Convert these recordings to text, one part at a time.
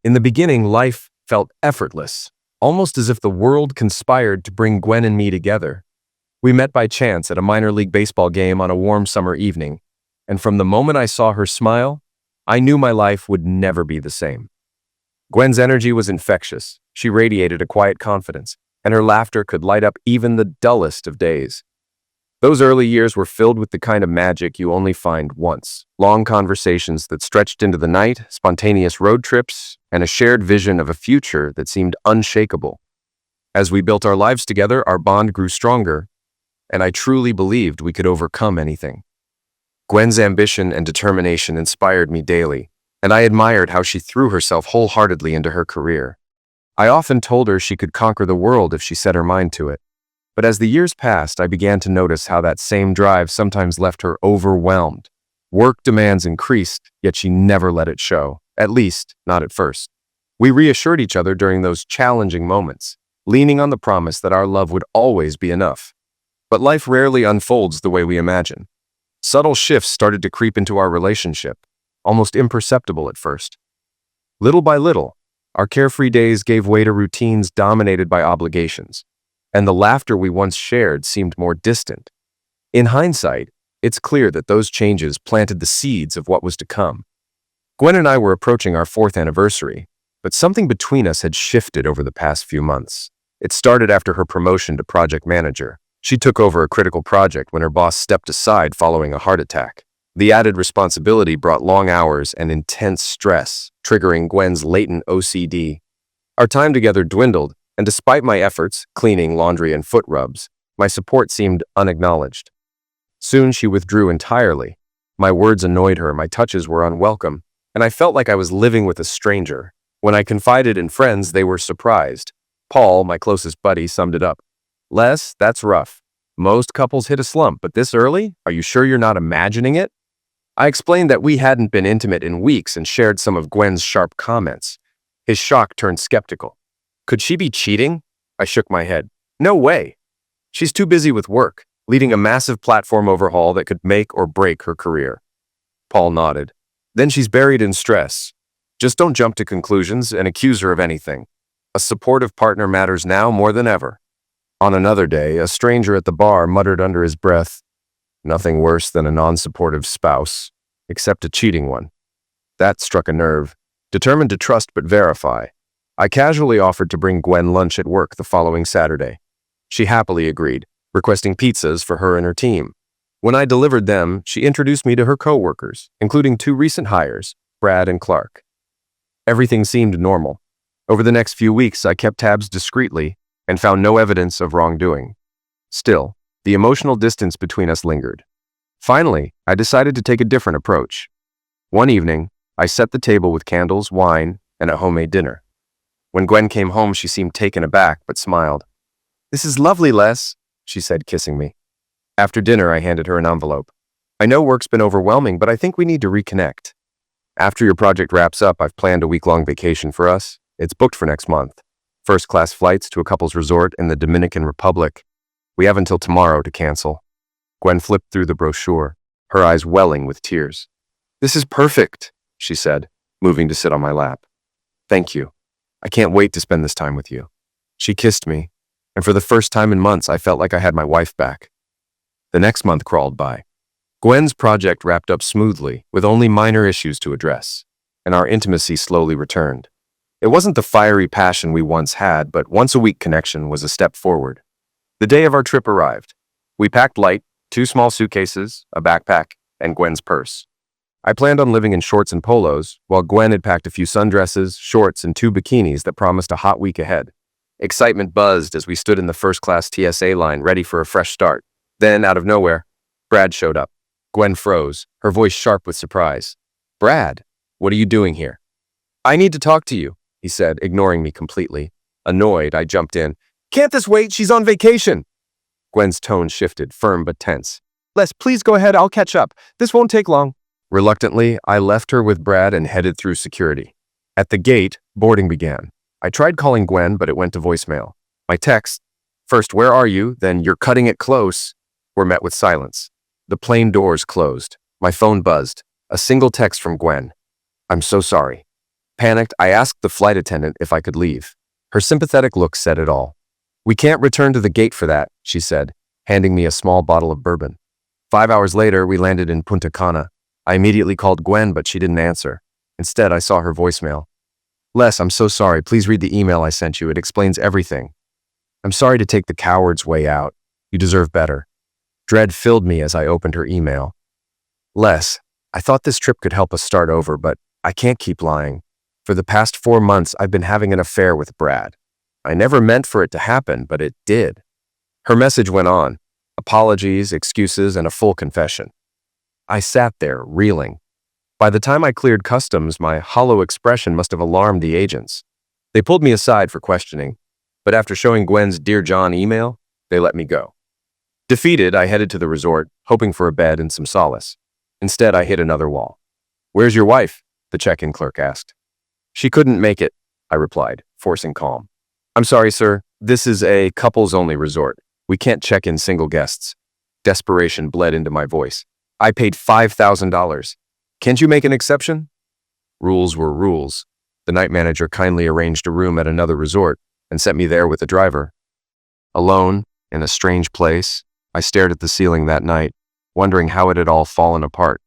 In the beginning, life felt effortless, almost as if the world conspired to bring Gwen and me together. We met by chance at a minor league baseball game on a warm summer evening, and from the moment I saw her smile, I knew my life would never be the same. Gwen's energy was infectious. She radiated a quiet confidence, and her laughter could light up even the dullest of days. Those early years were filled with the kind of magic you only find once. Long conversations that stretched into the night, spontaneous road trips, and a shared vision of a future that seemed unshakable. As we built our lives together, our bond grew stronger, and I truly believed we could overcome anything. Gwen's ambition and determination inspired me daily, and I admired how she threw herself wholeheartedly into her career. I often told her she could conquer the world if she set her mind to it. But as the years passed, I began to notice how that same drive sometimes left her overwhelmed. Work demands increased, yet she never let it show, at least not at first. We reassured each other during those challenging moments, leaning on the promise that our love would always be enough. But life rarely unfolds the way we imagine. Subtle shifts started to creep into our relationship, almost imperceptible at first. Little by little, our carefree days gave way to routines dominated by obligations, and the laughter we once shared seemed more distant. In hindsight, it's clear that those changes planted the seeds of what was to come. Gwen and I were approaching our 4th anniversary, but something between us had shifted over the past few months. It started after her promotion to project manager. She took over a critical project when her boss stepped aside following a heart attack. The added responsibility brought long hours and intense stress, triggering Gwen's latent OCD. Our time together dwindled, and despite my efforts, cleaning, laundry, and foot rubs, my support seemed unacknowledged. Soon she withdrew entirely. My words annoyed her, my touches were unwelcome, and I felt like I was living with a stranger. When I confided in friends, they were surprised. Paul, my closest buddy, summed it up. "Les, that's rough. Most couples hit a slump, but this early? Are you sure you're not imagining it?" I explained that we hadn't been intimate in weeks and shared some of Gwen's sharp comments. His shock turned skeptical. Could she be cheating? I shook my head. No way. She's too busy with work, leading a massive platform overhaul that could make or break her career. Paul nodded. Then she's buried in stress. Just don't jump to conclusions and accuse her of anything. A supportive partner matters now more than ever. On another day, a stranger at the bar muttered under his breath, "Nothing worse than a non-supportive spouse, except a cheating one." That struck a nerve. Determined to trust but verify, I casually offered to bring Gwen lunch at work the following Saturday. She happily agreed, requesting pizzas for her and her team. When I delivered them, she introduced me to her co-workers, including 2 recent hires, Brad and Clark. Everything seemed normal. Over the next few weeks, I kept tabs discreetly and found no evidence of wrongdoing. Still, the emotional distance between us lingered. Finally, I decided to take a different approach. One evening, I set the table with candles, wine, and a homemade dinner. When Gwen came home, she seemed taken aback but smiled. "This is lovely, Les," she said, kissing me. After dinner, I handed her an envelope. "I know work's been overwhelming, but I think we need to reconnect. After your project wraps up, I've planned a week-long vacation for us. It's booked for next month. First-class flights to a couple's resort in the Dominican Republic. We have until tomorrow to cancel." Gwen flipped through the brochure, her eyes welling with tears. "This is perfect," she said, moving to sit on my lap. "Thank you. I can't wait to spend this time with you." She kissed me, and for the first time in months, I felt like I had my wife back. The next month crawled by. Gwen's project wrapped up smoothly, with only minor issues to address, and our intimacy slowly returned. It wasn't the fiery passion we once had, but once-a-week connection was a step forward. The day of our trip arrived. We packed light, 2 small suitcases, a backpack, and Gwen's purse. I planned on living in shorts and polos, while Gwen had packed a few sundresses, shorts, and 2 bikinis that promised a hot week ahead. Excitement buzzed as we stood in the first-class TSA line ready for a fresh start. Then, out of nowhere, Brad showed up. Gwen froze, her voice sharp with surprise. "Brad, what are you doing here?" "I need to talk to you," he said, ignoring me completely. Annoyed, I jumped in. "Can't this wait? She's on vacation." Gwen's tone shifted, firm but tense. "Les, please go ahead. I'll catch up. This won't take long." Reluctantly, I left her with Brad and headed through security. At the gate, boarding began. I tried calling Gwen, but it went to voicemail. My texts, first, "Where are you?" then "You're cutting it close," were met with silence. The plane doors closed. My phone buzzed. A single text from Gwen. "I'm so sorry." Panicked, I asked the flight attendant if I could leave. Her sympathetic look said it all. "We can't return to the gate for that," she said, handing me a small bottle of bourbon. 5 hours later, we landed in Punta Cana. I immediately called Gwen, but she didn't answer. Instead, I saw her voicemail. "Les, I'm so sorry. Please read the email I sent you. It explains everything. I'm sorry to take the coward's way out. You deserve better." Dread filled me as I opened her email. "Les, I thought this trip could help us start over, but I can't keep lying. For the past 4 months, I've been having an affair with Brad. I never meant for it to happen, but it did." Her message went on. Apologies, excuses, and a full confession. I sat there, reeling. By the time I cleared customs, my hollow expression must have alarmed the agents. They pulled me aside for questioning, but after showing Gwen's Dear John email, they let me go. Defeated, I headed to the resort, hoping for a bed and some solace. Instead, I hit another wall. "Where's your wife?" the check-in clerk asked. "She couldn't make it," I replied, forcing calm. "I'm sorry, sir. This is a couples-only resort. We can't check in single guests." Desperation bled into my voice. "I paid $5,000. Can't you make an exception?" Rules were rules. The night manager kindly arranged a room at another resort and sent me there with a driver. Alone, in a strange place, I stared at the ceiling that night, wondering how it had all fallen apart.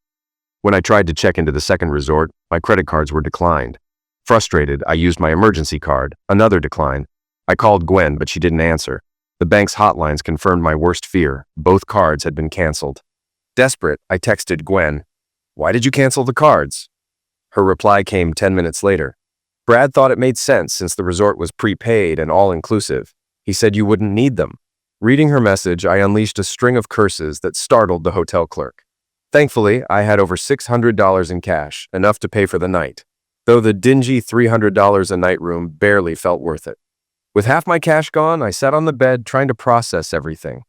When I tried to check into the second resort, my credit cards were declined. Frustrated, I used my emergency card, another decline. I called Gwen, but she didn't answer. The bank's hotlines confirmed my worst fear. Both cards had been canceled. Desperate, I texted Gwen, "Why did you cancel the cards?" Her reply came 10 minutes later. "Brad thought it made sense since the resort was prepaid and all-inclusive. He said you wouldn't need them." Reading her message, I unleashed a string of curses that startled the hotel clerk. Thankfully, I had over $600 in cash, enough to pay for the night, though the dingy $300 a night room barely felt worth it. With half my cash gone, I sat on the bed trying to process everything.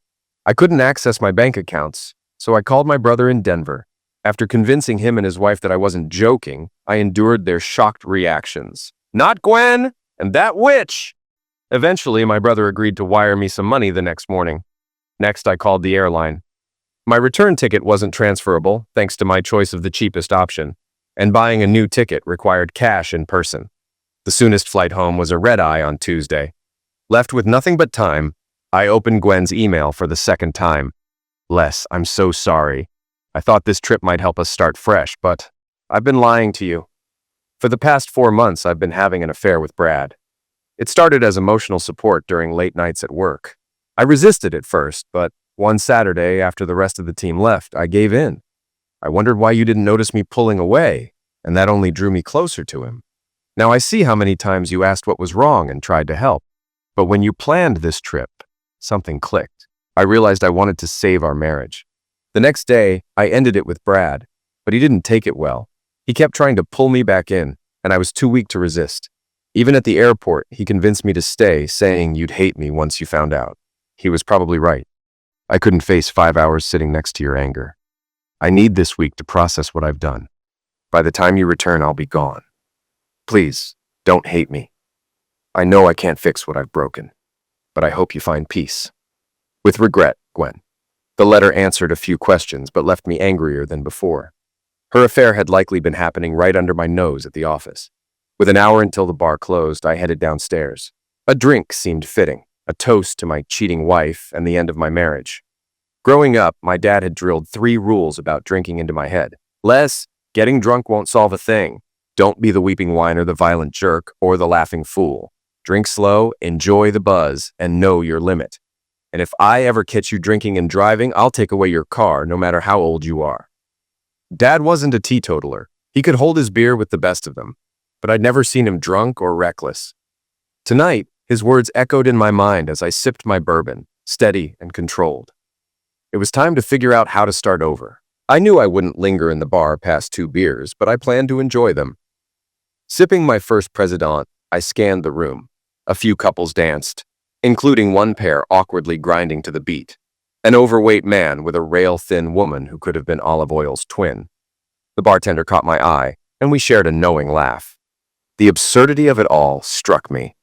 I couldn't access my bank accounts, so I called my brother in Denver. After convincing him and his wife that I wasn't joking, I endured their shocked reactions. "Not Gwen! And that witch!" Eventually, my brother agreed to wire me some money the next morning. Next, I called the airline. My return ticket wasn't transferable, thanks to my choice of the cheapest option, and buying a new ticket required cash in person. The soonest flight home was a red-eye on Tuesday. Left with nothing but time, I opened Gwen's email for the second time. "Les, I'm so sorry. I thought this trip might help us start fresh, but I've been lying to you. For the past 4 months, I've been having an affair with Brad. It started as emotional support during late nights at work. I resisted at first, but one Saturday, after the rest of the team left, I gave in. I wondered why you didn't notice me pulling away, and that only drew me closer to him. Now I see how many times you asked what was wrong and tried to help. But when you planned this trip, something clicked. I realized I wanted to save our marriage. The next day, I ended it with Brad, but he didn't take it well. He kept trying to pull me back in, and I was too weak to resist. Even at the airport, he convinced me to stay, saying you'd hate me once you found out. He was probably right. I couldn't face 5 hours sitting next to your anger. I need this week to process what I've done. By the time you return, I'll be gone. Please, don't hate me. I know I can't fix what I've broken, but I hope you find peace. With regret, Gwen." The letter answered a few questions, but left me angrier than before. Her affair had likely been happening right under my nose at the office. With an hour until the bar closed, I headed downstairs. A drink seemed fitting, a toast to my cheating wife and the end of my marriage. Growing up, my dad had drilled 3 rules about drinking into my head. "Les, getting drunk won't solve a thing. Don't be the weeping whiner, the violent jerk, or the laughing fool. Drink slow, enjoy the buzz, and know your limit. And if I ever catch you drinking and driving, I'll take away your car, no matter how old you are." Dad wasn't a teetotaler. He could hold his beer with the best of them, but I'd never seen him drunk or reckless. Tonight, his words echoed in my mind as I sipped my bourbon, steady and controlled. It was time to figure out how to start over. I knew I wouldn't linger in the bar past 2 beers, but I planned to enjoy them. Sipping my first President, I scanned the room. A few couples danced, including one pair awkwardly grinding to the beat. An overweight man with a rail-thin woman who could have been Olive Oil's twin. The bartender caught my eye, and we shared a knowing laugh. The absurdity of it all struck me.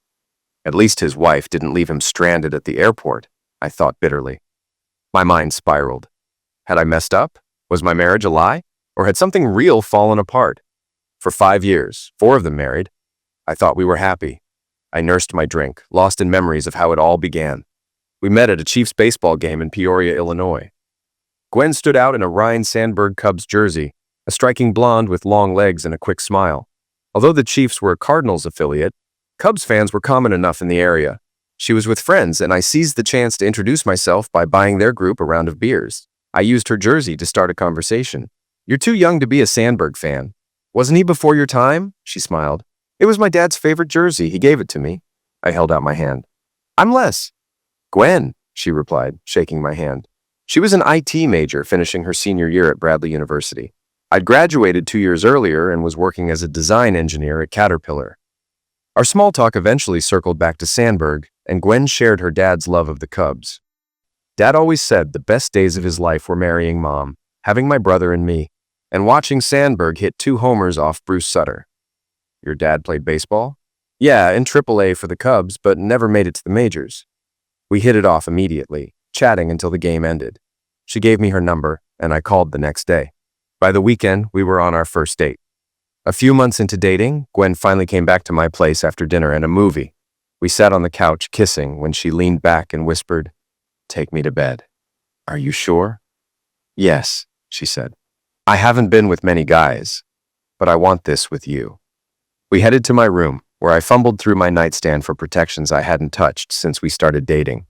At least his wife didn't leave him stranded at the airport, I thought bitterly. My mind spiraled. Had I messed up? Was my marriage a lie? Or had something real fallen apart? For 5 years, 4 of them married. I thought we were happy. I nursed my drink, lost in memories of how it all began. We met at a Chiefs baseball game in Peoria, Illinois. Gwen stood out in a Ryne Sandberg Cubs jersey, a striking blonde with long legs and a quick smile. Although the Chiefs were a Cardinals affiliate, Cubs fans were common enough in the area. She was with friends, and I seized the chance to introduce myself by buying their group a round of beers. I used her jersey to start a conversation. "You're too young to be a Sandberg fan. Wasn't he before your time?" She smiled. "It was my dad's favorite jersey. He gave it to me." I held out my hand. "I'm Les." "Gwen," she replied, shaking my hand. She was an IT major finishing her senior year at Bradley University. I'd graduated 2 years earlier and was working as a design engineer at Caterpillar. Our small talk eventually circled back to Sandberg, and Gwen shared her dad's love of the Cubs. Dad always said the best days of his life were marrying Mom, having my brother and me, and watching Sandberg hit 2 homers off Bruce Sutter. "Your dad played baseball?" "Yeah, in AAA for the Cubs, but never made it to the majors." We hit it off immediately, chatting until the game ended. She gave me her number, and I called the next day. By the weekend, we were on our first date. A few months into dating, Gwen finally came back to my place after dinner and a movie. We sat on the couch kissing when she leaned back and whispered, "Take me to bed." "Are you sure?" "Yes," she said. "I haven't been with many guys, but I want this with you." We headed to my room, where I fumbled through my nightstand for protections I hadn't touched since we started dating.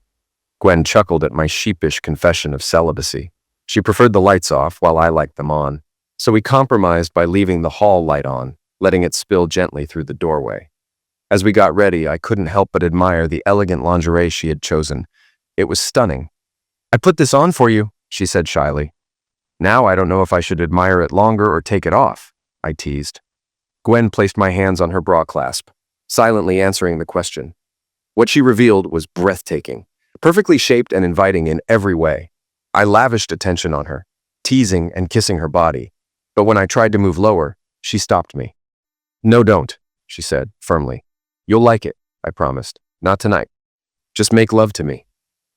Gwen chuckled at my sheepish confession of celibacy. She preferred the lights off while I liked them on, so we compromised by leaving the hall light on, letting it spill gently through the doorway. As we got ready, I couldn't help but admire the elegant lingerie she had chosen. It was stunning. "I put this on for you," she said shyly. "Now I don't know if I should admire it longer or take it off," I teased. Gwen placed my hands on her bra clasp, silently answering the question. What she revealed was breathtaking, perfectly shaped and inviting in every way. I lavished attention on her, teasing and kissing her body, but when I tried to move lower, she stopped me. "No, don't," she said firmly. "You'll like it," I promised. "Not tonight. Just make love to me."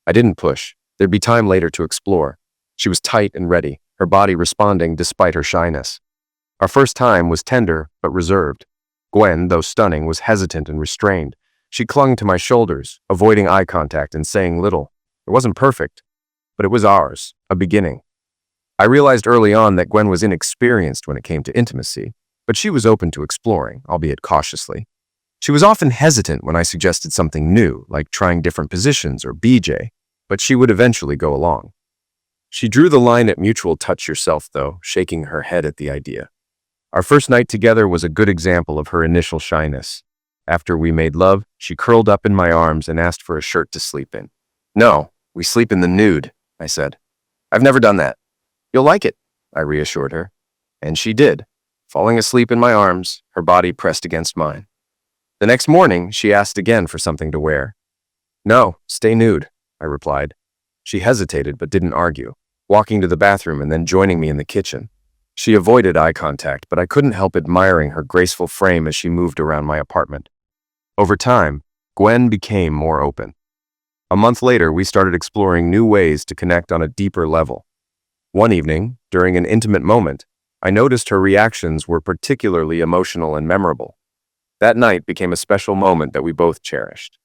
I didn't push. There'd be time later to explore. She was tight and ready, her body responding despite her shyness. Our first time was tender but reserved. Gwen, though stunning, was hesitant and restrained. She clung to my shoulders, avoiding eye contact and saying little. It wasn't perfect, but it was ours, a beginning. I realized early on that Gwen was inexperienced when it came to intimacy, but she was open to exploring, albeit cautiously. She was often hesitant when I suggested something new, like trying different positions or BJ, but she would eventually go along. She drew the line at mutual touch yourself, though, shaking her head at the idea. Our first night together was a good example of her initial shyness. After we made love, she curled up in my arms and asked for a shirt to sleep in. "No, we sleep in the nude," I said. "I've never done that." "You'll like it," I reassured her. And she did, falling asleep in my arms, her body pressed against mine. The next morning, she asked again for something to wear. "No, stay nude," I replied. She hesitated but didn't argue, walking to the bathroom and then joining me in the kitchen. She avoided eye contact, but I couldn't help admiring her graceful frame as she moved around my apartment. Over time, Gwen became more open. A month later, we started exploring new ways to connect on a deeper level. One evening, during an intimate moment, I noticed her reactions were particularly emotional and memorable. That night became a special moment that we both cherished.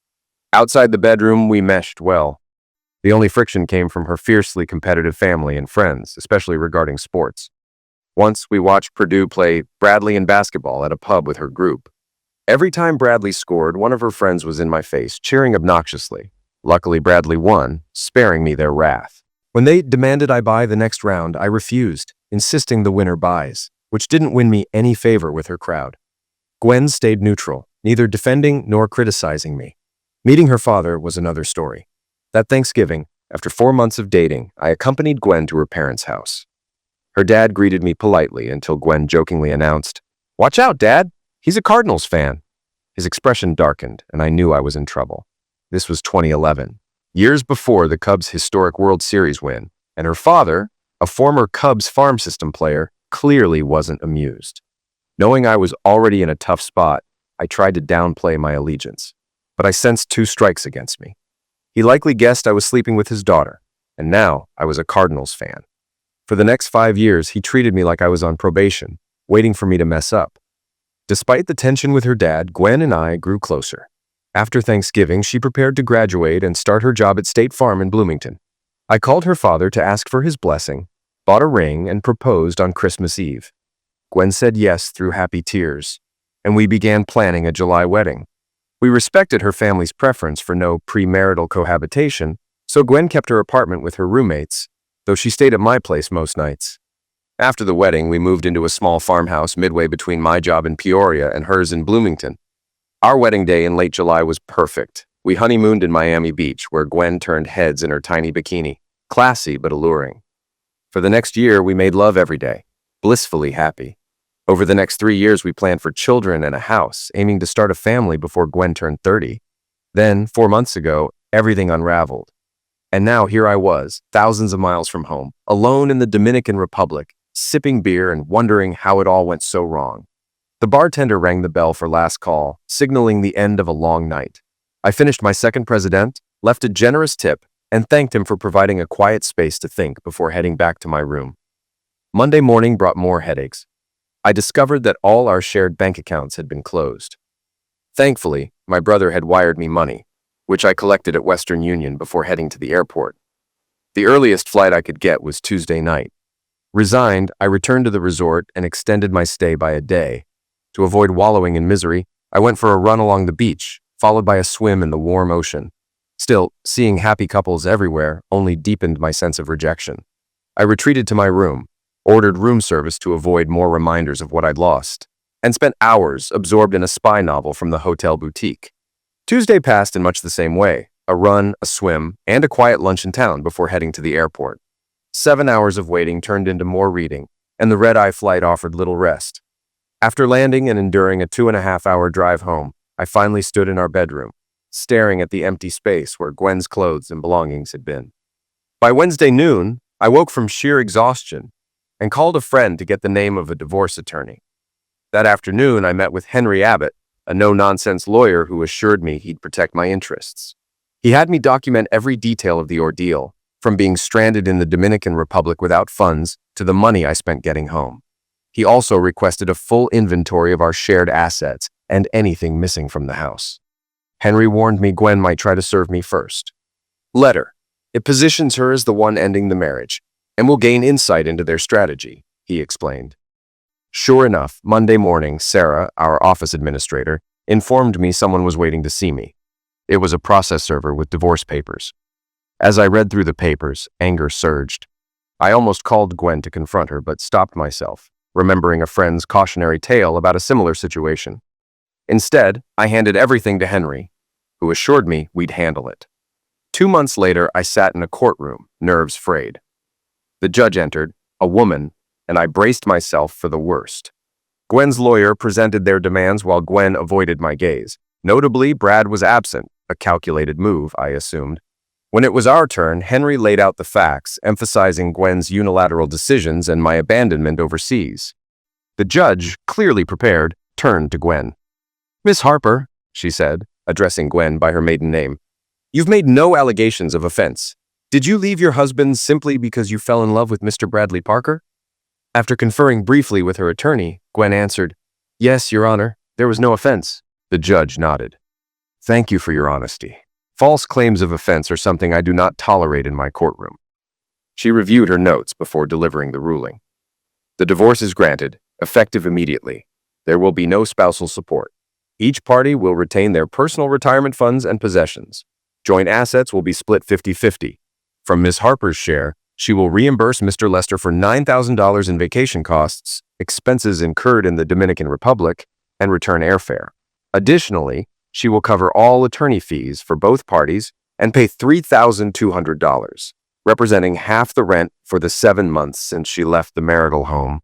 Outside the bedroom, we meshed well. The only friction came from her fiercely competitive family and friends, especially regarding sports. Once, we watched Purdue play Bradley in basketball at a pub with her group. Every time Bradley scored, one of her friends was in my face, cheering obnoxiously. Luckily, Bradley won, sparing me their wrath. When they demanded I buy the next round, I refused, insisting the winner buys, which didn't win me any favor with her crowd. Gwen stayed neutral, neither defending nor criticizing me. Meeting her father was another story. That Thanksgiving, after 4 months of dating, I accompanied Gwen to her parents' house. Her dad greeted me politely until Gwen jokingly announced, "Watch out, Dad! He's a Cardinals fan." His expression darkened, and I knew I was in trouble. This was 2011, years before the Cubs' historic World Series win, and her father, a former Cubs farm system player, clearly wasn't amused. Knowing I was already in a tough spot, I tried to downplay my allegiance, but I sensed 2 strikes against me. He likely guessed I was sleeping with his daughter, and now I was a Cardinals fan. For the next 5 years, he treated me like I was on probation, waiting for me to mess up. Despite the tension with her dad, Gwen and I grew closer. After Thanksgiving, she prepared to graduate and start her job at State Farm in Bloomington. I called her father to ask for his blessing, bought a ring, and proposed on Christmas Eve. Gwen said yes through happy tears, and we began planning a July wedding. We respected her family's preference for no premarital cohabitation, so Gwen kept her apartment with her roommates, though she stayed at my place most nights. After the wedding, we moved into a small farmhouse midway between my job in Peoria and hers in Bloomington. Our wedding day in late July was perfect. We honeymooned in Miami Beach, where Gwen turned heads in her tiny bikini, classy but alluring. For the next year, we made love every day, blissfully happy. Over the next 3 years, we planned for children and a house, aiming to start a family before Gwen turned 30. Then, 4 months ago, everything unraveled. And now here I was, thousands of miles from home, alone in the Dominican Republic, sipping beer and wondering how it all went so wrong. The bartender rang the bell for last call, signaling the end of a long night. I finished my second president, left a generous tip, and thanked him for providing a quiet space to think before heading back to my room. Monday morning brought more headaches. I discovered that all our shared bank accounts had been closed. Thankfully, my brother had wired me money, which I collected at Western Union before heading to the airport. The earliest flight I could get was Tuesday night. Resigned, I returned to the resort and extended my stay by a day. To avoid wallowing in misery, I went for a run along the beach, followed by a swim in the warm ocean. Still, seeing happy couples everywhere only deepened my sense of rejection. I retreated to my room, ordered room service to avoid more reminders of what I'd lost, and spent hours absorbed in a spy novel from the hotel boutique. Tuesday passed in much the same way, a run, a swim, and a quiet lunch in town before heading to the airport. 7 hours of waiting turned into more reading, and the red-eye flight offered little rest. After landing and enduring a 2.5-hour drive home, I finally stood in our bedroom, staring at the empty space where Gwen's clothes and belongings had been. By Wednesday noon, I woke from sheer exhaustion and called a friend to get the name of a divorce attorney. That afternoon, I met with Henry Abbott, a no-nonsense lawyer who assured me he'd protect my interests. He had me document every detail of the ordeal, from being stranded in the Dominican Republic without funds to the money I spent getting home. He also requested a full inventory of our shared assets and anything missing from the house. Henry warned me Gwen might try to serve me first. Letter. It positions her as the one ending the marriage, and will gain insight into their strategy, he explained. Sure enough, Monday morning, Sarah, our office administrator, informed me someone was waiting to see me. It was a process server with divorce papers. As I read through the papers, anger surged. I almost called Gwen to confront her, but stopped myself, remembering a friend's cautionary tale about a similar situation. Instead, I handed everything to Henry, who assured me we'd handle it. 2 months later, I sat in a courtroom, nerves frayed. The judge entered, a woman, and I braced myself for the worst. Gwen's lawyer presented their demands while Gwen avoided my gaze. Notably, Brad was absent, a calculated move, I assumed. When it was our turn, Henry laid out the facts, emphasizing Gwen's unilateral decisions and my abandonment overseas. The judge, clearly prepared, turned to Gwen. "Miss Harper," she said, addressing Gwen by her maiden name, "you've made no allegations of offense. Did you leave your husband simply because you fell in love with Mr. Bradley Parker?" After conferring briefly with her attorney, Gwen answered, "Yes, Your Honor, there was no offense." The judge nodded. "Thank you for your honesty. False claims of offense are something I do not tolerate in my courtroom." She reviewed her notes before delivering the ruling. "The divorce is granted, effective immediately. There will be no spousal support. Each party will retain their personal retirement funds and possessions. Joint assets will be split 50-50. From Ms. Harper's share, she will reimburse Mr. Lester for $9,000 in vacation costs, expenses incurred in the Dominican Republic, and return airfare. Additionally, she will cover all attorney fees for both parties and pay $3,200, representing half the rent for the 7 months since she left the marital home.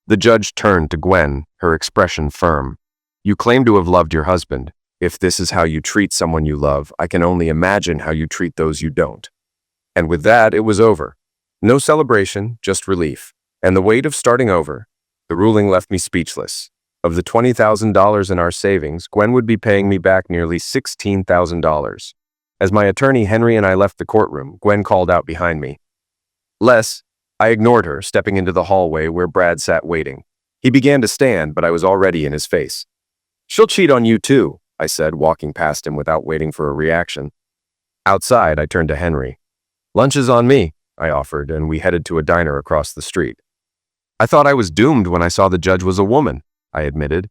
The judge turned to Gwen, her expression firm. "You claim to have loved your husband. If this is how you treat someone you love, I can only imagine how you treat those you don't." And with that, it was over. No celebration, just relief. And the weight of starting over. The ruling left me speechless. Of the $20,000 in our savings, Gwen would be paying me back nearly $16,000. As my attorney Henry and I left the courtroom, Gwen called out behind me. "Les." I ignored her, stepping into the hallway where Brad sat waiting. He began to stand, but I was already in his face. "She'll cheat on you too," I said, walking past him without waiting for a reaction. Outside, I turned to Henry. "Lunch is on me," I offered, and we headed to a diner across the street. "I thought I was doomed when I saw the judge was a woman," I admitted.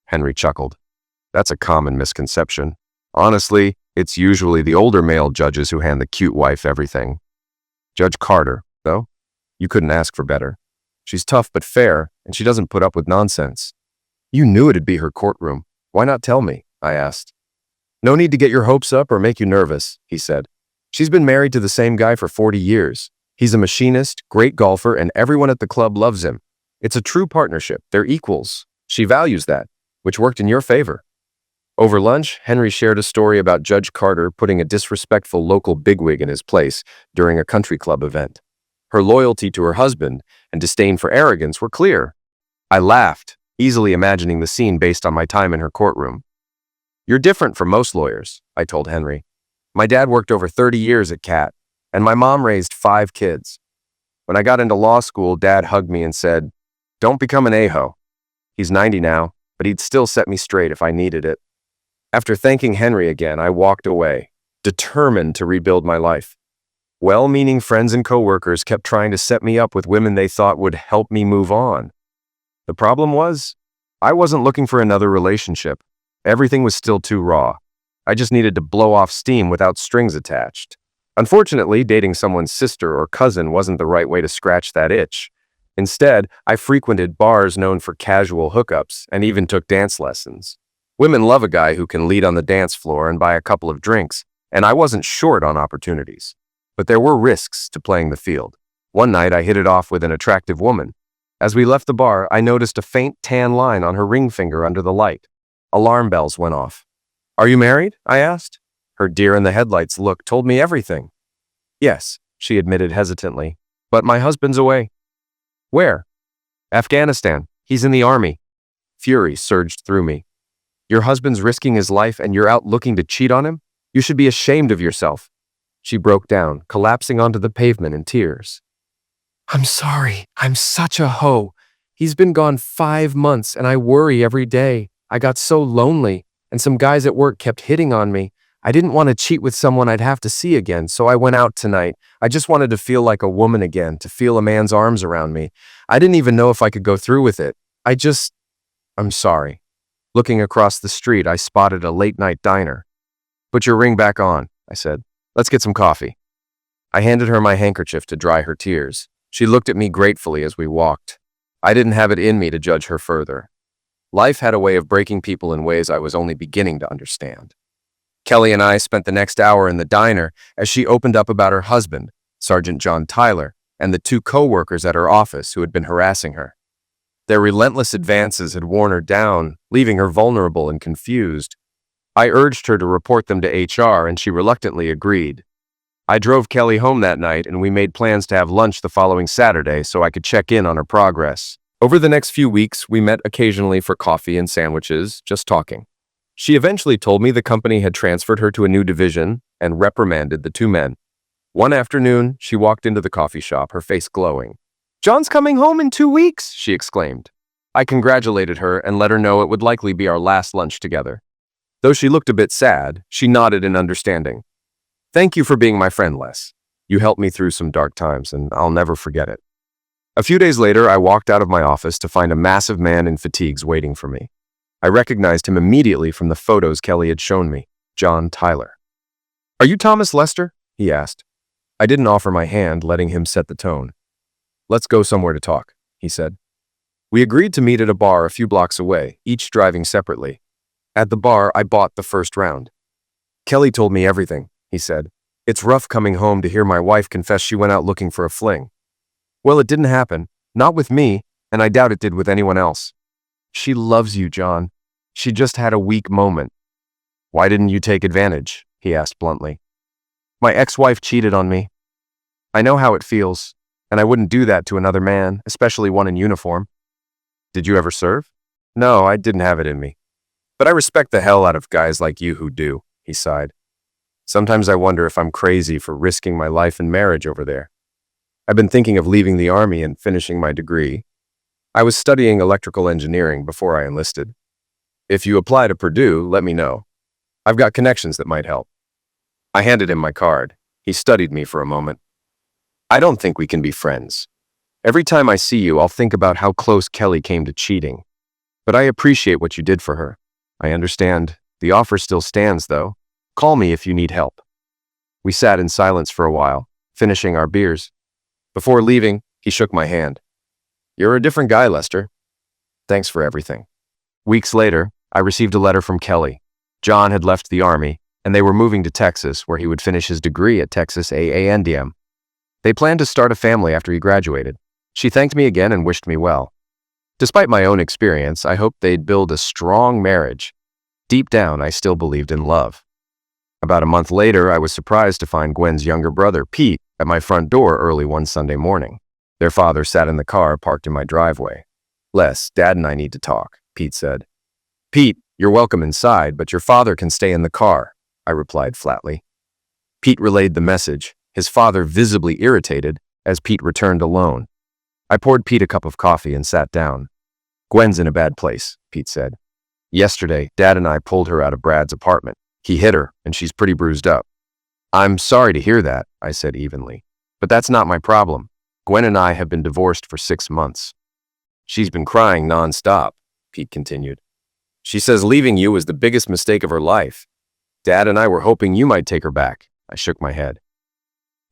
Henry chuckled. "That's a common misconception. Honestly, it's usually the older male judges who hand the cute wife everything. Judge Carter, though, you couldn't ask for better. She's tough but fair, and she doesn't put up with nonsense." "You knew it'd be her courtroom. Why not tell me?" I asked. "No need to get your hopes up or make you nervous," he said. "She's been married to the same guy for 40 years. He's a machinist, great golfer, and everyone at the club loves him. It's a true partnership. They're equals. She values that, which worked in your favor." Over lunch, Henry shared a story about Judge Carter putting a disrespectful local bigwig in his place during a country club event. Her loyalty to her husband and disdain for arrogance were clear. I laughed, easily imagining the scene based on my time in her courtroom. "You're different from most lawyers," I told Henry. "My dad worked over 30 years at CAT, and my mom raised 5 kids. When I got into law school, Dad hugged me and said, 'Don't become an a-ho.' He's 90 now, but he'd still set me straight if I needed it." After thanking Henry again, I walked away, determined to rebuild my life. Well-meaning friends and coworkers kept trying to set me up with women they thought would help me move on. The problem was, I wasn't looking for another relationship. Everything was still too raw. I just needed to blow off steam without strings attached. Unfortunately, dating someone's sister or cousin wasn't the right way to scratch that itch. Instead, I frequented bars known for casual hookups and even took dance lessons. Women love a guy who can lead on the dance floor and buy a couple of drinks, and I wasn't short on opportunities. But there were risks to playing the field. One night, I hit it off with an attractive woman. As we left the bar, I noticed a faint tan line on her ring finger under the light. Alarm bells went off. "Are you married?" I asked. Her deer-in-the-headlights look told me everything. "Yes," she admitted hesitantly, "but my husband's away." "Where?" "Afghanistan. He's in the army." Fury surged through me. "Your husband's risking his life and you're out looking to cheat on him? You should be ashamed of yourself." She broke down, collapsing onto the pavement in tears. "I'm sorry. I'm such a hoe. He's been gone 5 months and I worry every day. I got so lonely, and some guys at work kept hitting on me. I didn't want to cheat with someone I'd have to see again, so I went out tonight. I just wanted to feel like a woman again, to feel a man's arms around me. I didn't even know if I could go through with it. I'm sorry." Looking across the street, I spotted a late-night diner. "Put your ring back on," I said. "Let's get some coffee." I handed her my handkerchief to dry her tears. She looked at me gratefully as we walked. I didn't have it in me to judge her further. Life had a way of breaking people in ways I was only beginning to understand. Kelly and I spent the next hour in the diner as she opened up about her husband, Sergeant John Tyler, and the 2 co-workers at her office who had been harassing her. Their relentless advances had worn her down, leaving her vulnerable and confused. I urged her to report them to HR, and she reluctantly agreed. I drove Kelly home that night, and we made plans to have lunch the following Saturday so I could check in on her progress. Over the next few weeks, we met occasionally for coffee and sandwiches, just talking. She eventually told me the company had transferred her to a new division and reprimanded the 2 men. One afternoon, she walked into the coffee shop, her face glowing. "John's coming home in 2 weeks," she exclaimed. I congratulated her and let her know it would likely be our last lunch together. Though she looked a bit sad, she nodded in understanding. "Thank you for being my friend, Les. You helped me through some dark times, and I'll never forget it." A few days later, I walked out of my office to find a massive man in fatigues waiting for me. I recognized him immediately from the photos Kelly had shown me, John Tyler. "Are you Thomas Lester?" he asked. I didn't offer my hand, letting him set the tone. "Let's go somewhere to talk," he said. We agreed to meet at a bar a few blocks away, each driving separately. At the bar, I bought the first round. "Kelly told me everything," he said. "It's rough coming home to hear my wife confess she went out looking for a fling." "Well, it didn't happen. Not with me, and I doubt it did with anyone else." "She loves you, John. She just had a weak moment." "Why didn't you take advantage?" he asked bluntly. "My ex-wife cheated on me. I know how it feels, and I wouldn't do that to another man, especially one in uniform." "Did you ever serve?" "No, I didn't have it in me. But I respect the hell out of guys like you who do," he sighed. "Sometimes I wonder if I'm crazy for risking my life and marriage over there. I've been thinking of leaving the army and finishing my degree. I was studying electrical engineering before I enlisted. If you apply to Purdue, let me know. I've got connections that might help. I handed him my card. He studied me for a moment. I don't think we can be friends. Every time I see you, I'll think about how close Kelly came to cheating. But I appreciate what you did for her. I understand. The offer still stands, though. Call me if you need help. We sat in silence for a while, finishing our beers. Before leaving, he shook my hand. You're a different guy, Lester. Thanks for everything. Weeks later, I received a letter from Kelly. John had left the Army, and they were moving to Texas, where he would finish his degree at Texas A&M. They planned to start a family after he graduated. She thanked me again and wished me well. Despite my own experience, I hoped they'd build a strong marriage. Deep down, I still believed in love. About a month later, I was surprised to find Gwen's younger brother, Pete, at my front door early one Sunday morning. Their father sat in the car parked in my driveway. Les, Dad and I need to talk, Pete said. Pete, you're welcome inside, but your father can stay in the car, I replied flatly. Pete relayed the message, his father visibly irritated, as Pete returned alone. I poured Pete a cup of coffee and sat down. Gwen's in a bad place, Pete said. Yesterday, Dad and I pulled her out of Brad's apartment. He hit her, and she's pretty bruised up. I'm sorry to hear that, I said evenly. But that's not my problem. Gwen and I have been divorced for 6 months. She's been crying nonstop, Pete continued. She says leaving you was the biggest mistake of her life. Dad and I were hoping you might take her back. I shook my head.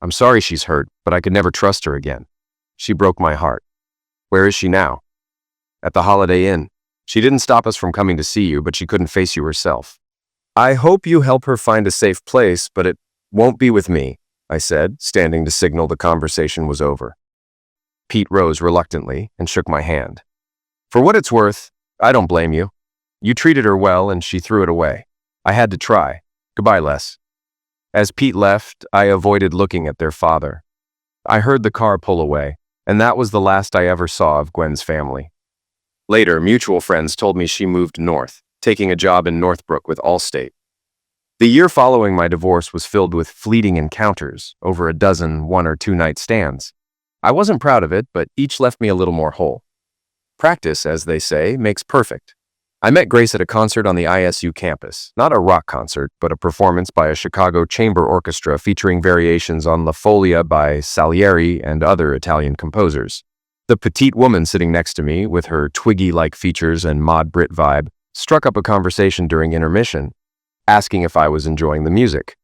I'm sorry she's hurt, but I could never trust her again. She broke my heart. Where is she now? At the Holiday Inn. She didn't stop us from coming to see you, but she couldn't face you herself. I hope you help her find a safe place, but it won't be with me, I said, standing to signal the conversation was over. Pete rose reluctantly and shook my hand. For what it's worth, I don't blame you. You treated her well and she threw it away. I had to try. Goodbye, Les. As Pete left, I avoided looking at their father. I heard the car pull away, and that was the last I ever saw of Gwen's family. Later, mutual friends told me she moved north, taking a job in Northbrook with Allstate. The year following my divorce was filled with fleeting encounters, over a dozen 1 or 2 night stands. I wasn't proud of it, but each left me a little more whole. Practice, as they say, makes perfect. I met Grace at a concert on the ISU campus, not a rock concert, but a performance by a Chicago chamber orchestra featuring variations on La Folia by Salieri and other Italian composers. The petite woman sitting next to me, with her Twiggy-like features and mod Brit vibe, struck up a conversation during intermission, asking if I was enjoying the music.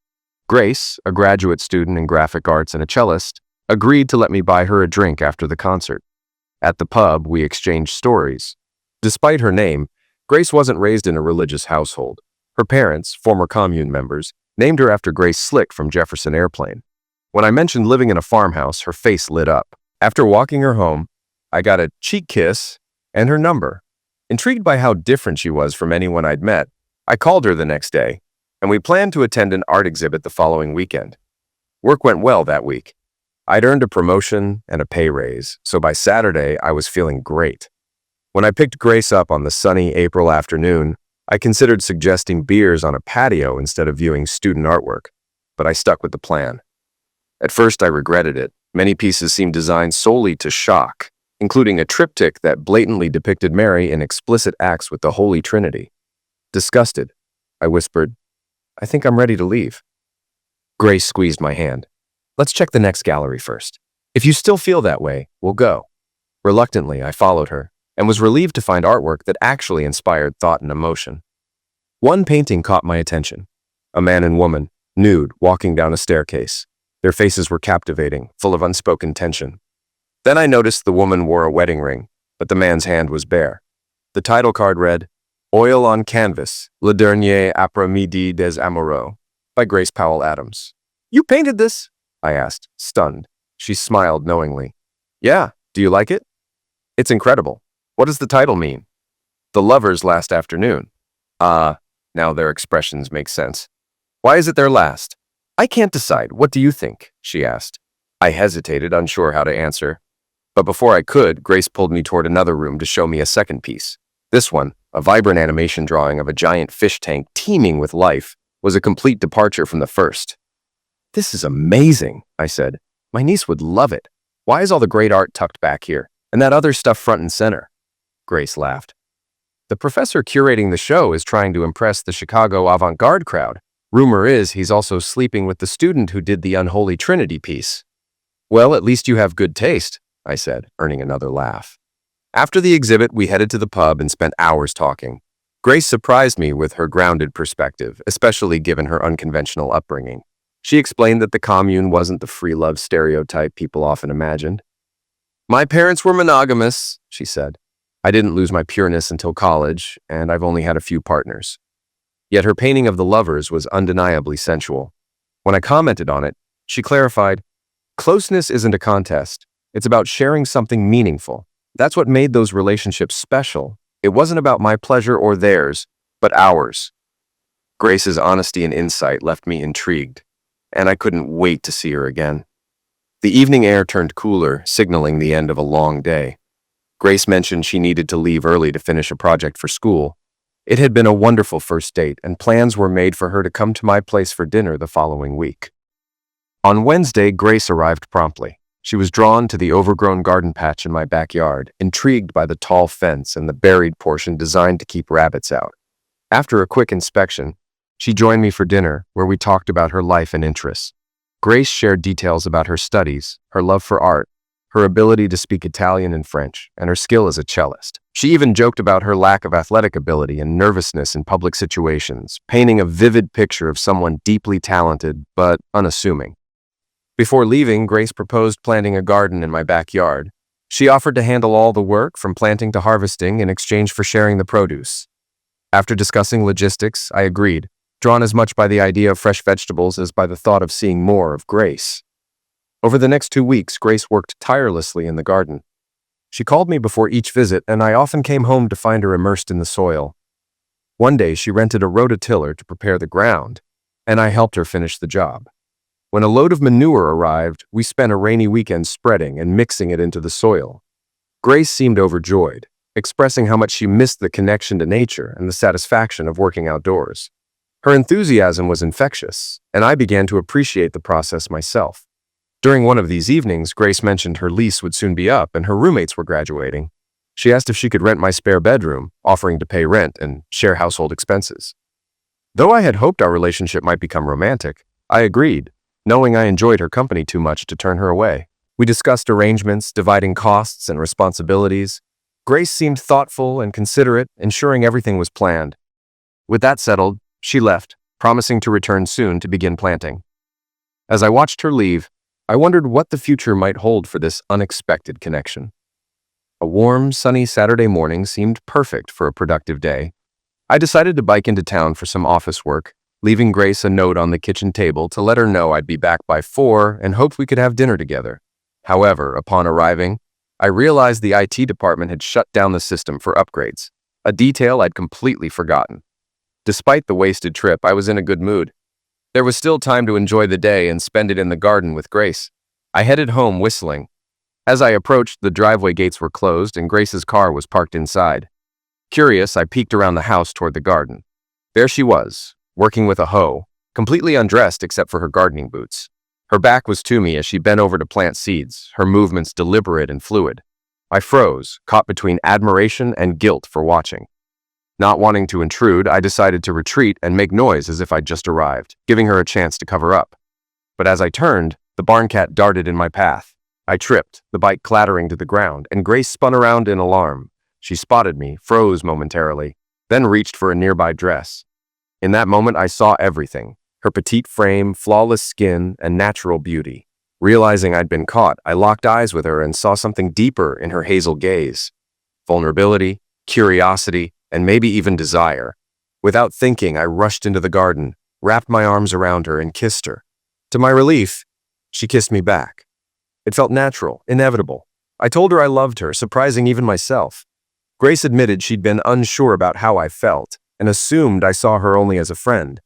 Grace, a graduate student in graphic arts and a cellist, agreed to let me buy her a drink after the concert. At the pub, we exchanged stories. Despite her name, Grace wasn't raised in a religious household. Her parents, former commune members, named her after Grace Slick from Jefferson Airplane. When I mentioned living in a farmhouse, her face lit up. After walking her home, I got a cheek kiss and her number. Intrigued by how different she was from anyone I'd met, I called her the next day, and we planned to attend an art exhibit the following weekend. Work went well that week. I'd earned a promotion and a pay raise, so by Saturday I was feeling great. When I picked Grace up on the sunny April afternoon, I considered suggesting beers on a patio instead of viewing student artwork, but I stuck with the plan. At first I regretted it. Many pieces seemed designed solely to shock, including a triptych that blatantly depicted Mary in explicit acts with the Holy Trinity. Disgusted, I whispered, I think I'm ready to leave. Grace squeezed my hand. Let's check the next gallery first. If you still feel that way, we'll go. Reluctantly, I followed her, and was relieved to find artwork that actually inspired thought and emotion. One painting caught my attention. A man and woman, nude, walking down a staircase. Their faces were captivating, full of unspoken tension. Then I noticed the woman wore a wedding ring, but the man's hand was bare. The title card read, Oil on Canvas, Le Dernier Après-midi des Amoureux, by Grace Powell Adams. You painted this? I asked, stunned. She smiled knowingly. Yeah, do you like it? It's incredible. What does the title mean? The lovers' last afternoon. Ah, now their expressions make sense. Why is it their last? I can't decide. What do you think? She asked. I hesitated, unsure how to answer. But before I could, Grace pulled me toward another room to show me a second piece. This one, a vibrant animation drawing of a giant fish tank teeming with life, was a complete departure from the first. This is amazing, I said. My niece would love it. Why is all the great art tucked back here, and that other stuff front and center? Grace laughed. The professor curating the show is trying to impress the Chicago avant-garde crowd. Rumor is he's also sleeping with the student who did the Unholy Trinity piece. Well, at least you have good taste, I said, earning another laugh. After the exhibit, we headed to the pub and spent hours talking. Grace surprised me with her grounded perspective, especially given her unconventional upbringing. She explained that the commune wasn't the free love stereotype people often imagined. My parents were monogamous, she said. I didn't lose my pureness until college, and I've only had a few partners. Yet her painting of the lovers was undeniably sensual. When I commented on it, she clarified, closeness isn't a contest. It's about sharing something meaningful. That's what made those relationships special. It wasn't about my pleasure or theirs, but ours. Grace's honesty and insight left me intrigued, and I couldn't wait to see her again. The evening air turned cooler, signaling the end of a long day. Grace mentioned she needed to leave early to finish a project for school. It had been a wonderful first date, and plans were made for her to come to my place for dinner the following week. On Wednesday, Grace arrived promptly. She was drawn to the overgrown garden patch in my backyard, intrigued by the tall fence and the buried portion designed to keep rabbits out. After a quick inspection, she joined me for dinner, where we talked about her life and interests. Grace shared details about her studies, her love for art, her ability to speak Italian and French, and her skill as a cellist. She even joked about her lack of athletic ability and nervousness in public situations, painting a vivid picture of someone deeply talented but unassuming. Before leaving, Grace proposed planting a garden in my backyard. She offered to handle all the work, from planting to harvesting, in exchange for sharing the produce. After discussing logistics, I agreed, drawn as much by the idea of fresh vegetables as by the thought of seeing more of Grace. Over the next 2 weeks, Grace worked tirelessly in the garden. She called me before each visit, and I often came home to find her immersed in the soil. One day, she rented a rototiller to prepare the ground, and I helped her finish the job. When a load of manure arrived, we spent a rainy weekend spreading and mixing it into the soil. Grace seemed overjoyed, expressing how much she missed the connection to nature and the satisfaction of working outdoors. Her enthusiasm was infectious, and I began to appreciate the process myself. During one of these evenings, Grace mentioned her lease would soon be up and her roommates were graduating. She asked if she could rent my spare bedroom, offering to pay rent and share household expenses. Though I had hoped our relationship might become romantic, I agreed, knowing I enjoyed her company too much to turn her away. We discussed arrangements, dividing costs and responsibilities. Grace seemed thoughtful and considerate, ensuring everything was planned. With that settled, she left, promising to return soon to begin planting. As I watched her leave, I wondered what the future might hold for this unexpected connection. A warm, sunny Saturday morning seemed perfect for a productive day. I decided to bike into town for some office work, leaving Grace a note on the kitchen table to let her know I'd be back by 4 and hoped we could have dinner together. However, upon arriving, I realized the IT department had shut down the system for upgrades, a detail I'd completely forgotten. Despite the wasted trip, I was in a good mood. There was still time to enjoy the day and spend it in the garden with Grace. I headed home whistling. As I approached, the driveway gates were closed and Grace's car was parked inside. Curious, I peeked around the house toward the garden. There she was, working with a hoe, completely undressed except for her gardening boots. Her back was to me as she bent over to plant seeds, her movements deliberate and fluid. I froze, caught between admiration and guilt for watching. Not wanting to intrude, I decided to retreat and make noise as if I'd just arrived, giving her a chance to cover up. But as I turned, the barn cat darted in my path. I tripped, the bike clattering to the ground, and Grace spun around in alarm. She spotted me, froze momentarily, then reached for a nearby dress. In that moment, I saw everything: her petite frame, flawless skin, and natural beauty. Realizing I'd been caught, I locked eyes with her and saw something deeper in her hazel gaze. Vulnerability, curiosity, and maybe even desire. Without thinking, I rushed into the garden, wrapped my arms around her, and kissed her. To my relief, she kissed me back. It felt natural, inevitable. I told her I loved her, surprising even myself. Grace admitted she'd been unsure about how I felt, and assumed I saw her only as a friend.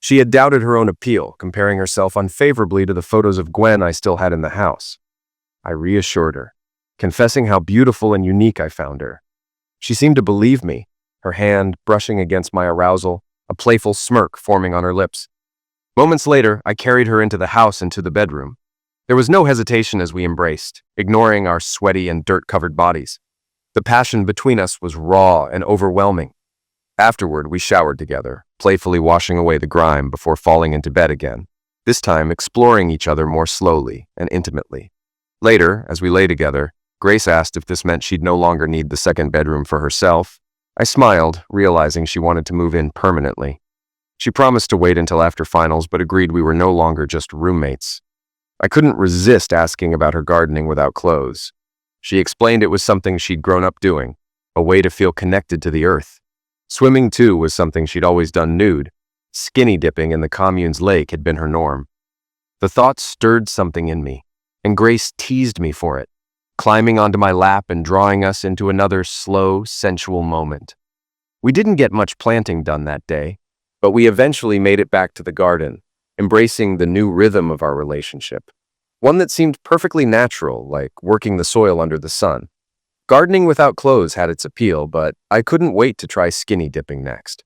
She had doubted her own appeal, comparing herself unfavorably to the photos of Gwen I still had in the house. I reassured her, confessing how beautiful and unique I found her. She seemed to believe me, her hand brushing against my arousal, a playful smirk forming on her lips. Moments later, I carried her into the house and to the bedroom. There was no hesitation as we embraced, ignoring our sweaty and dirt-covered bodies. The passion between us was raw and overwhelming. Afterward, we showered together, playfully washing away the grime before falling into bed again, this time exploring each other more slowly and intimately. Later, as we lay together, Grace asked if this meant she'd no longer need the second bedroom for herself. I smiled, realizing she wanted to move in permanently. She promised to wait until after finals, but agreed we were no longer just roommates. I couldn't resist asking about her gardening without clothes. She explained it was something she'd grown up doing, a way to feel connected to the earth. Swimming, too, was something she'd always done nude. Skinny dipping in the commune's lake had been her norm. The thought stirred something in me, and Grace teased me for it, climbing onto my lap and drawing us into another slow, sensual moment. We didn't get much planting done that day, but we eventually made it back to the garden, embracing the new rhythm of our relationship, one that seemed perfectly natural, like working the soil under the sun. Gardening without clothes had its appeal, but I couldn't wait to try skinny dipping next.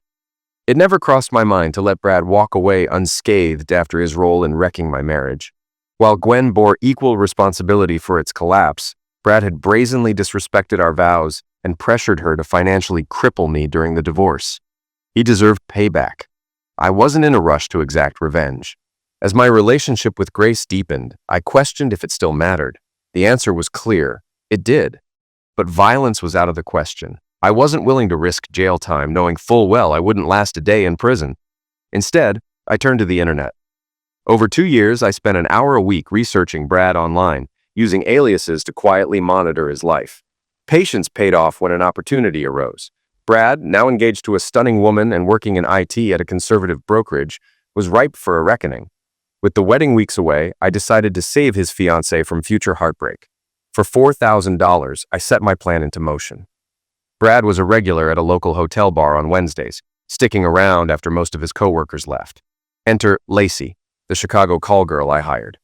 It never crossed my mind to let Brad walk away unscathed after his role in wrecking my marriage. While Gwen bore equal responsibility for its collapse, Brad had brazenly disrespected our vows and pressured her to financially cripple me during the divorce. He deserved payback. I wasn't in a rush to exact revenge. As my relationship with Grace deepened, I questioned if it still mattered. The answer was clear. It did. But violence was out of the question. I wasn't willing to risk jail time, knowing full well I wouldn't last a day in prison. Instead, I turned to the internet. Over 2 years, I spent an hour a week researching Brad online, using aliases to quietly monitor his life. Patience paid off when an opportunity arose. Brad, now engaged to a stunning woman and working in IT at a conservative brokerage, was ripe for a reckoning. With the wedding weeks away, I decided to save his fiancée from future heartbreak. For $4,000, I set my plan into motion. Brad was a regular at a local hotel bar on Wednesdays, sticking around after most of his coworkers left. Enter Lacey, the Chicago call girl I hired.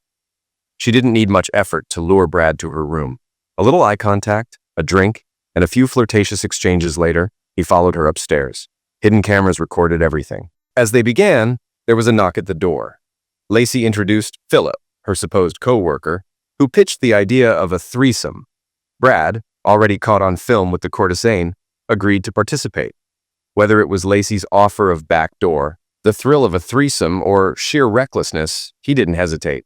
She didn't need much effort to lure Brad to her room. A little eye contact, a drink, and a few flirtatious exchanges later, he followed her upstairs. Hidden cameras recorded everything. As they began, there was a knock at the door. Lacey introduced Philip, her supposed co-worker, who pitched the idea of a threesome. Brad, already caught on film with the courtesan, agreed to participate. Whether it was Lacey's offer of backdoor, the thrill of a threesome, or sheer recklessness, he didn't hesitate.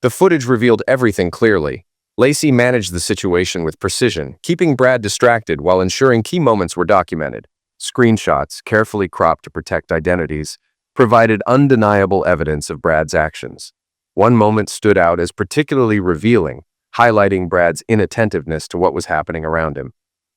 The footage revealed everything clearly. Lacey managed the situation with precision, keeping Brad distracted while ensuring key moments were documented. Screenshots, carefully cropped to protect identities, provided undeniable evidence of Brad's actions. One moment stood out as particularly revealing, highlighting Brad's inattentiveness to what was happening around him.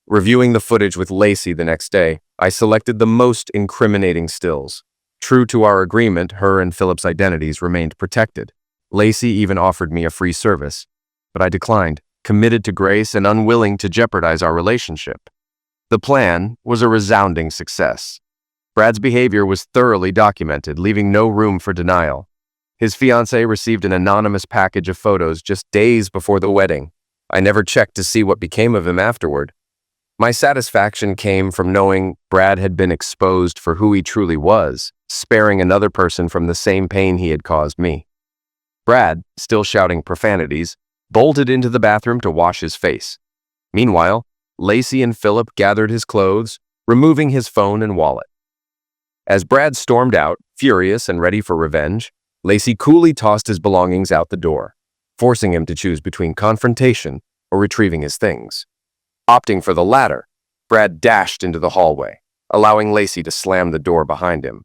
Reviewing the footage with Lacey the next day, I selected the most incriminating stills. True to our agreement, her and Philip's identities remained protected. Lacey even offered me a free service, but I declined, committed to Grace and unwilling to jeopardize our relationship. The plan was a resounding success. Brad's behavior was thoroughly documented, leaving no room for denial. His fiancée received an anonymous package of photos just days before the wedding. I never checked to see what became of him afterward. My satisfaction came from knowing Brad had been exposed for who he truly was, sparing another person from the same pain he had caused me. Brad, still shouting profanities, bolted into the bathroom to wash his face. Meanwhile, Lacey and Philip gathered his clothes, removing his phone and wallet. As Brad stormed out, furious and ready for revenge, Lacey coolly tossed his belongings out the door, forcing him to choose between confrontation or retrieving his things. Opting for the latter, Brad dashed into the hallway, allowing Lacey to slam the door behind him.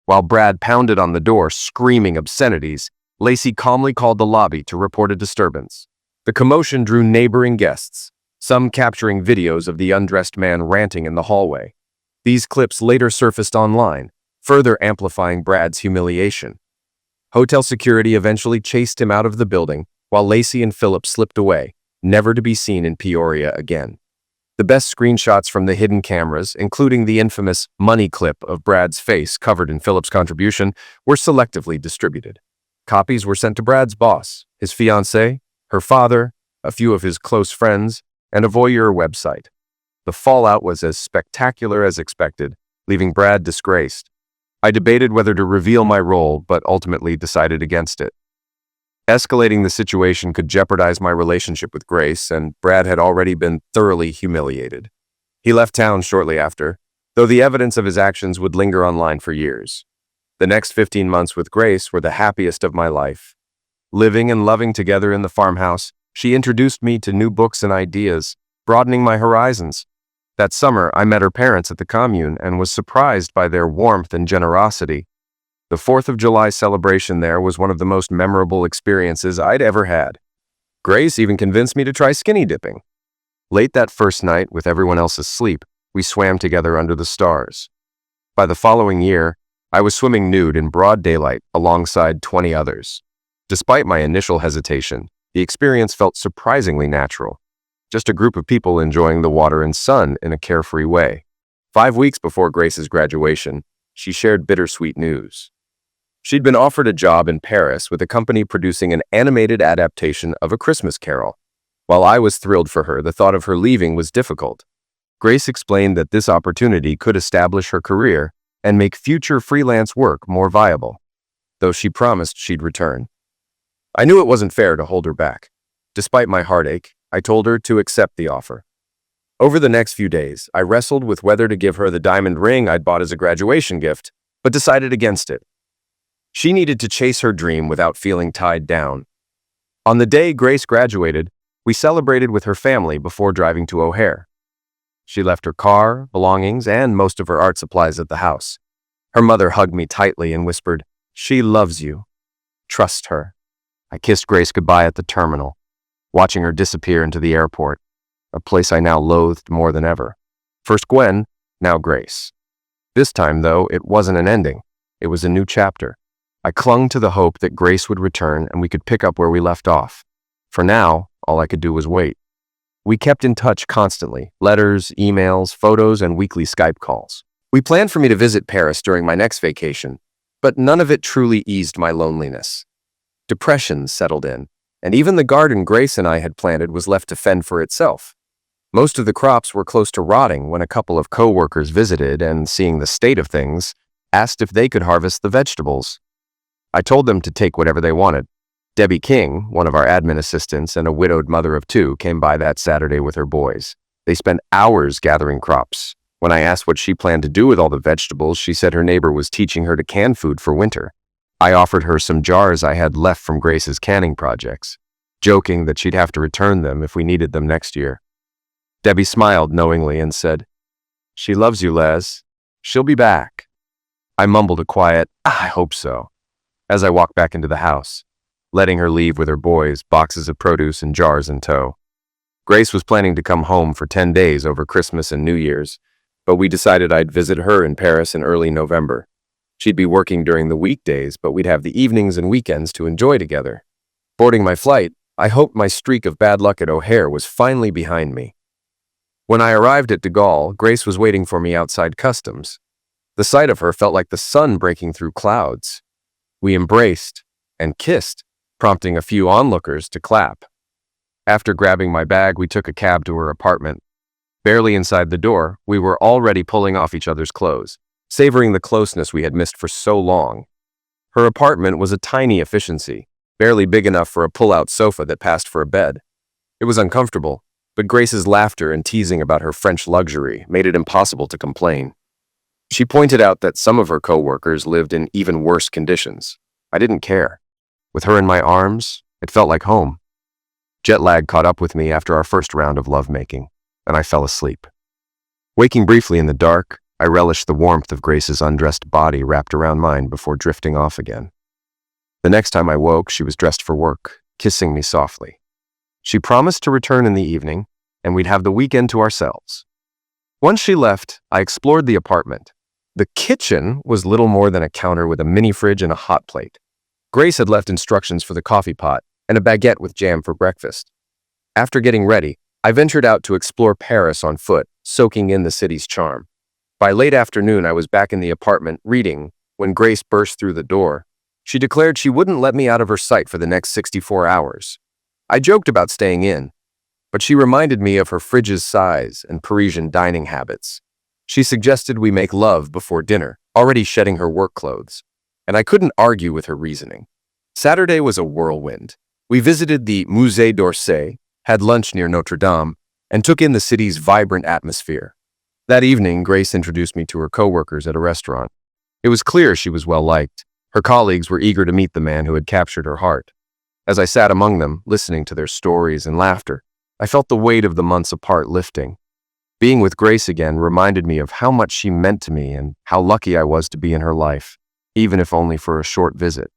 While Brad pounded on the door, screaming obscenities, Lacey calmly called the lobby to report a disturbance. The commotion drew neighboring guests, some capturing videos of the undressed man ranting in the hallway. These clips later surfaced online, further amplifying Brad's humiliation. Hotel security eventually chased him out of the building, while Lacey and Philip slipped away, never to be seen in Peoria again. The best screenshots from the hidden cameras, including the infamous money clip of Brad's face covered in Philip's contribution, were selectively distributed. Copies were sent to Brad's boss, his fiancée, her father, a few of his close friends, and a voyeur website. The fallout was as spectacular as expected, leaving Brad disgraced. I debated whether to reveal my role, but ultimately decided against it. Escalating the situation could jeopardize my relationship with Grace, and Brad had already been thoroughly humiliated. He left town shortly after, though the evidence of his actions would linger online for years. The next 15 months with Grace were the happiest of my life. Living and loving together in the farmhouse, she introduced me to new books and ideas, broadening my horizons. That summer, I met her parents at the commune and was surprised by their warmth and generosity. The 4th of July celebration there was one of the most memorable experiences I'd ever had. Grace even convinced me to try skinny dipping. Late that first night, with everyone else asleep, we swam together under the stars. By the following year, I was swimming nude in broad daylight alongside 20 others. Despite my initial hesitation, the experience felt surprisingly natural. Just a group of people enjoying the water and sun in a carefree way. 5 weeks before Grace's graduation, she shared bittersweet news. She'd been offered a job in Paris with a company producing an animated adaptation of A Christmas Carol. While I was thrilled for her, the thought of her leaving was difficult. Grace explained that this opportunity could establish her career and make future freelance work more viable, though she promised she'd return. I knew it wasn't fair to hold her back. Despite my heartache, I told her to accept the offer. Over the next few days, I wrestled with whether to give her the diamond ring I'd bought as a graduation gift, but decided against it. She needed to chase her dream without feeling tied down. On the day Grace graduated, we celebrated with her family before driving to O'Hare. She left her car, belongings, and most of her art supplies at the house. Her mother hugged me tightly and whispered, "She loves you. Trust her." I kissed Grace goodbye at the terminal, watching her disappear into the airport, a place I now loathed more than ever. First Gwen, now Grace. This time, though, it wasn't an ending. It was a new chapter. I clung to the hope that Grace would return and we could pick up where we left off. For now, all I could do was wait. We kept in touch constantly, letters, emails, photos, and weekly Skype calls. We planned for me to visit Paris during my next vacation, but none of it truly eased my loneliness. Depression settled in, and even the garden Grace and I had planted was left to fend for itself. Most of the crops were close to rotting when a couple of co-workers visited and, seeing the state of things, asked if they could harvest the vegetables. I told them to take whatever they wanted. Debbie King, one of our admin assistants and a widowed mother of 2, came by that Saturday with her boys. They spent hours gathering crops. When I asked what she planned to do with all the vegetables, she said her neighbor was teaching her to can food for winter. I offered her some jars I had left from Grace's canning projects, joking that she'd have to return them if we needed them next year. Debbie smiled knowingly and said, "She loves you, Les. She'll be back." I mumbled a quiet, "I hope so," as I walked back into the house, letting her leave with her boys, boxes of produce and jars in tow. Grace was planning to come home for 10 days over Christmas and New Year's, but we decided I'd visit her in Paris in early November. She'd be working during the weekdays, but we'd have the evenings and weekends to enjoy together. Boarding my flight, I hoped my streak of bad luck at O'Hare was finally behind me. When I arrived at de Gaulle, Grace was waiting for me outside customs. The sight of her felt like the sun breaking through clouds. We embraced and kissed, prompting a few onlookers to clap. After grabbing my bag, we took a cab to her apartment. Barely inside the door, we were already pulling off each other's clothes, savoring the closeness we had missed for so long. Her apartment was a tiny efficiency, barely big enough for a pull-out sofa that passed for a bed. It was uncomfortable, but Grace's laughter and teasing about her French luxury made it impossible to complain. She pointed out that some of her co-workers lived in even worse conditions. I didn't care. With her in my arms, it felt like home. Jet lag caught up with me after our first round of lovemaking, and I fell asleep. Waking briefly in the dark, I relished the warmth of Grace's undressed body wrapped around mine before drifting off again. The next time I woke, she was dressed for work, kissing me softly. She promised to return in the evening, and we'd have the weekend to ourselves. Once she left, I explored the apartment. The kitchen was little more than a counter with a mini fridge and a hot plate. Grace had left instructions for the coffee pot and a baguette with jam for breakfast. After getting ready, I ventured out to explore Paris on foot, soaking in the city's charm. By late afternoon, I was back in the apartment reading when Grace burst through the door. She declared she wouldn't let me out of her sight for the next 64 hours. I joked about staying in, but she reminded me of her fridge's size and Parisian dining habits. She suggested we make love before dinner, already shedding her work clothes, and I couldn't argue with her reasoning. Saturday was a whirlwind. We visited the Musée d'Orsay, had lunch near Notre Dame, and took in the city's vibrant atmosphere. That evening, Grace introduced me to her coworkers at a restaurant. It was clear she was well-liked. Her colleagues were eager to meet the man who had captured her heart. As I sat among them, listening to their stories and laughter, I felt the weight of the months apart lifting. Being with Grace again reminded me of how much she meant to me and how lucky I was to be in her life, even if only for a short visit.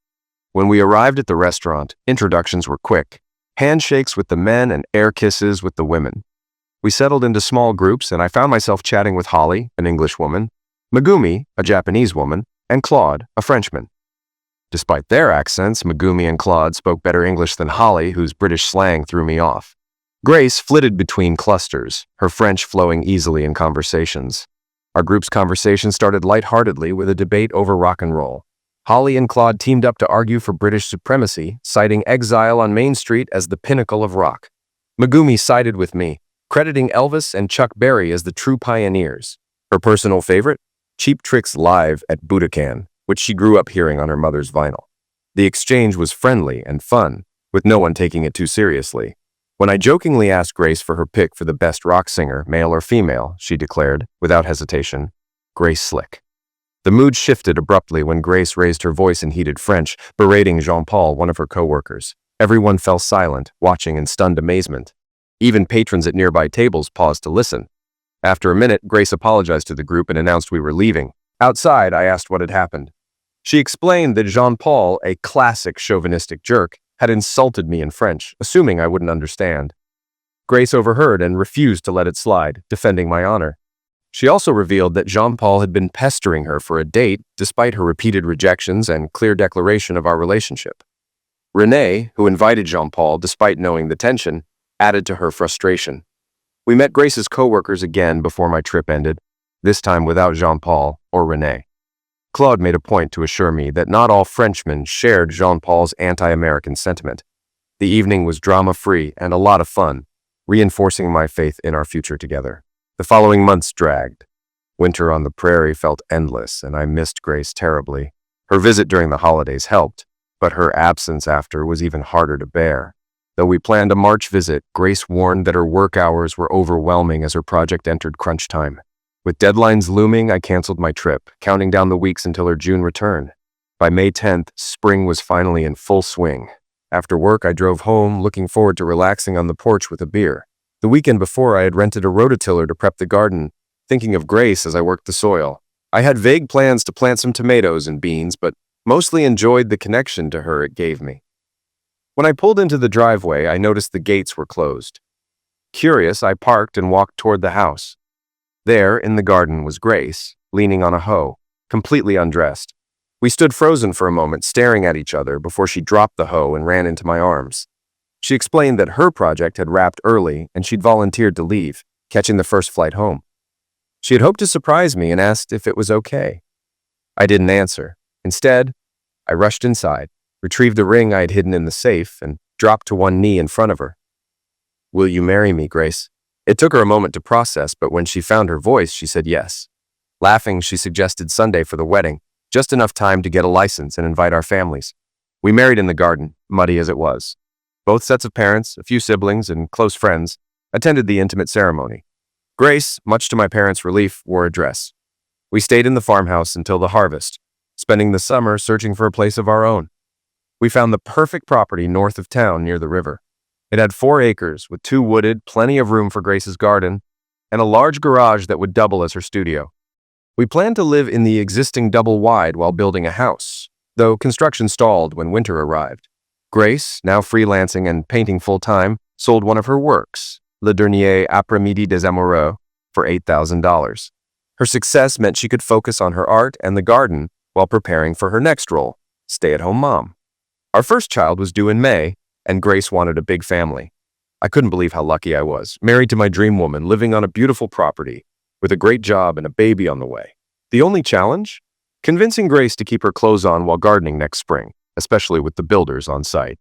When we arrived at the restaurant, introductions were quick, handshakes with the men and air kisses with the women. We settled into small groups, and I found myself chatting with Holly, an English woman, Megumi, a Japanese woman, and Claude, a Frenchman. Despite their accents, Megumi and Claude spoke better English than Holly, whose British slang threw me off. Grace flitted between clusters, her French flowing easily in conversations. Our group's conversation started lightheartedly with a debate over rock and roll. Holly and Claude teamed up to argue for British supremacy, citing Exile on Main Street as the pinnacle of rock. Megumi sided with me, crediting Elvis and Chuck Berry as the true pioneers. Her personal favorite? Cheap Trick's Live at Budokan, which she grew up hearing on her mother's vinyl. The exchange was friendly and fun, with no one taking it too seriously. When I jokingly asked Grace for her pick for the best rock singer, male or female, she declared, without hesitation, Grace Slick. The mood shifted abruptly when Grace raised her voice in heated French, berating Jean-Paul, one of her coworkers. Everyone fell silent, watching in stunned amazement. Even patrons at nearby tables paused to listen. After a minute, Grace apologized to the group and announced we were leaving. Outside, I asked what had happened. She explained that Jean-Paul, a classic chauvinistic jerk, had insulted me in French, assuming I wouldn't understand. Grace overheard and refused to let it slide, defending my honor. She also revealed that Jean-Paul had been pestering her for a date, despite her repeated rejections and clear declaration of our relationship. Renee, who invited Jean-Paul despite knowing the tension, added to her frustration. We met Grace's coworkers again before my trip ended, this time without Jean-Paul or Renee. Claude made a point to assure me that not all Frenchmen shared Jean-Paul's anti-American sentiment. The evening was drama-free and a lot of fun, reinforcing my faith in our future together. The following months dragged. Winter on the prairie felt endless, and I missed Grace terribly. Her visit during the holidays helped, but her absence after was even harder to bear. Though we planned a March visit, Grace warned that her work hours were overwhelming as her project entered crunch time. With deadlines looming, I canceled my trip, counting down the weeks until her June return. By May 10th, spring was finally in full swing. After work, I drove home, looking forward to relaxing on the porch with a beer. The weekend before, I had rented a rototiller to prep the garden, thinking of Grace as I worked the soil. I had vague plans to plant some tomatoes and beans, but mostly enjoyed the connection to her it gave me. When I pulled into the driveway, I noticed the gates were closed. Curious, I parked and walked toward the house. There, in the garden, was Grace, leaning on a hoe, completely undressed. We stood frozen for a moment, staring at each other before she dropped the hoe and ran into my arms. She explained that her project had wrapped early and she'd volunteered to leave, catching the first flight home. She had hoped to surprise me and asked if it was okay. I didn't answer. Instead, I rushed inside, retrieved the ring I had hidden in the safe, and dropped to one knee in front of her. "Will you marry me, Grace?" It took her a moment to process, but when she found her voice, she said yes. Laughing, she suggested Sunday for the wedding, just enough time to get a license and invite our families. We married in the garden, muddy as it was. Both sets of parents, a few siblings, and close friends attended the intimate ceremony. Grace, much to my parents' relief, wore a dress. We stayed in the farmhouse until the harvest, spending the summer searching for a place of our own. We found the perfect property north of town near the river. It had 4 acres, with 2 wooded, plenty of room for Grace's garden, and a large garage that would double as her studio. We planned to live in the existing double-wide while building a house, though construction stalled when winter arrived. Grace, now freelancing and painting full-time, sold one of her works, Le Dernier Après-midi des Amoureux, for $8,000. Her success meant she could focus on her art and the garden while preparing for her next role, stay-at-home mom. Our first child was due in May, and Grace wanted a big family. I couldn't believe how lucky I was, married to my dream woman, living on a beautiful property, with a great job and a baby on the way. The only challenge? Convincing Grace to keep her clothes on while gardening next spring, especially with the builders on site.